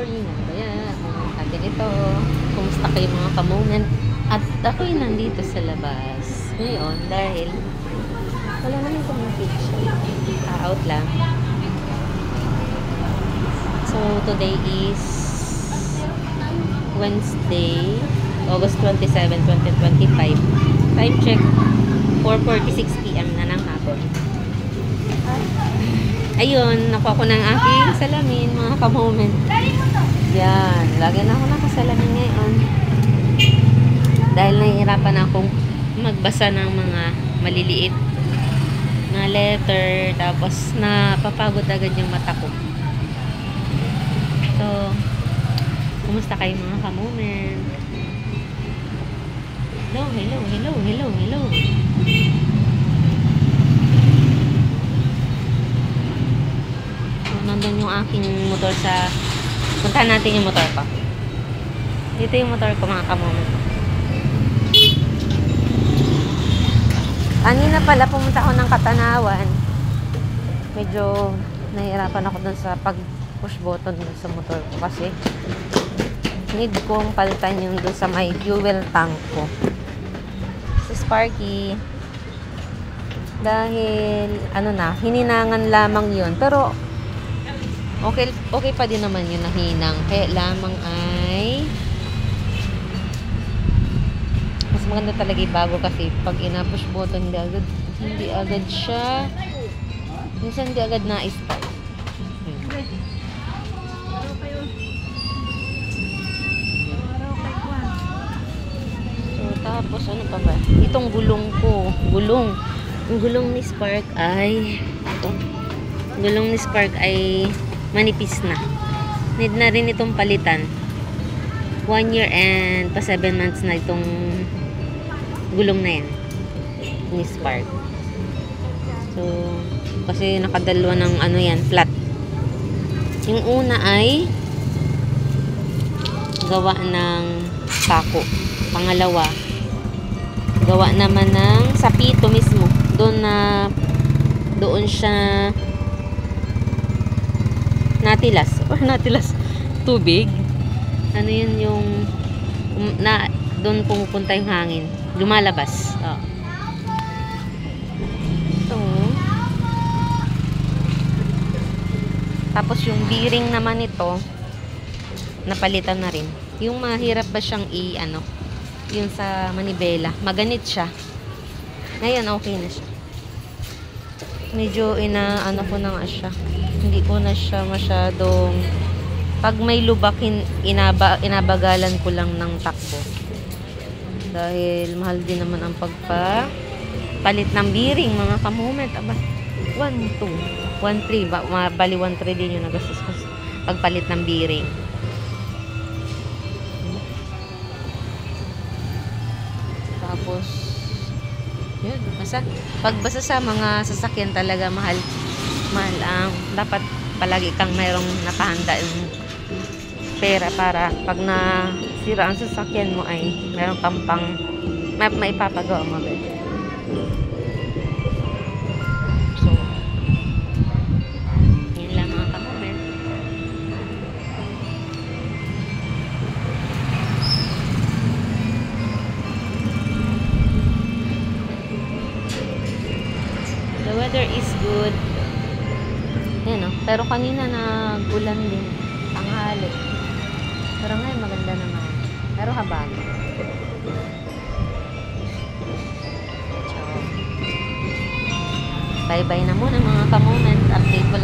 morning. Ano ba yan? Atin ito. Kumusta kayo mga kamomen? At ako'y nandito sa labas. Ngayon, dahil wala naman communication. Out lang. So, today is Wednesday, August 27, 2025. Time check, 4:46 p.m. na ng hapon. Ayun, nakuha ko ng aking salamin, mga kamomen. Yan, lagi na ako nakasalamin ngayon. Dahil nahihirapan akong magbasa ng mga maliliit na letter, tapos napapagod agad yung mata ko. So, kumusta kayo mga kamomen? Hello. So, nandun yung aking motor sa... Puntahan natin yung motor ko. Dito yung motor ko mga kamomen. Kanina pala pumunta ako ng Katanawan. Medyo nahihirapan ako dun sa pag-push button dun sa motor ko kasi need kong palitan yung dun sa may fuel tank ko. Si Sparky, dahil hininangan lamang yun. Pero okay pa din naman yun na hinang. Kaya lamang ay mas maganda talaga yung bago kasi pag ina-push button hindi agad siya, minsan hindi agad na-start. So tapos ano pa ba, itong gulong ko, yung gulong ni Spark ay manipis na, need na rin itong palitan. 1 year and pa 7 months na itong gulong na yan ni Spark. So kasi nakadalawa ng flat. Yung una ay gawa ng pako, pangalawa gawa naman ng sapito mismo, doon siya natilas tubig. Ano yun yung doon pumupunta yung hangin, lumalabas. So, tapos yung bearing naman ito napalitan na rin. Yung mahirap ba siyang yung sa manibela, maganit siya. Ngayon okay na siya. Medyo ko na nga siya, hindi ko na siya masyadong, pag may lubak inabagalan ko lang ng takbo dahil mahal din naman ang pagpapalit ng bearing mga kamoment. 1.3 bali 1.3 din yung nagastos ko pagpalit ng bearing. Tapos yun, pagbasa sa mga sasakyan talaga mahal ang dapat palagi kang mayroong nakahanda yung pera para pag nasira ang sasakyan mo ay meron kang maipapagawa mo. So yun lang mga kamomen. The weather is good. Yan, pero kanina nagulan din tanghali. Pero ngayon maganda naman. Pero habang. So, bye-bye na muna mga kamoment. Update ko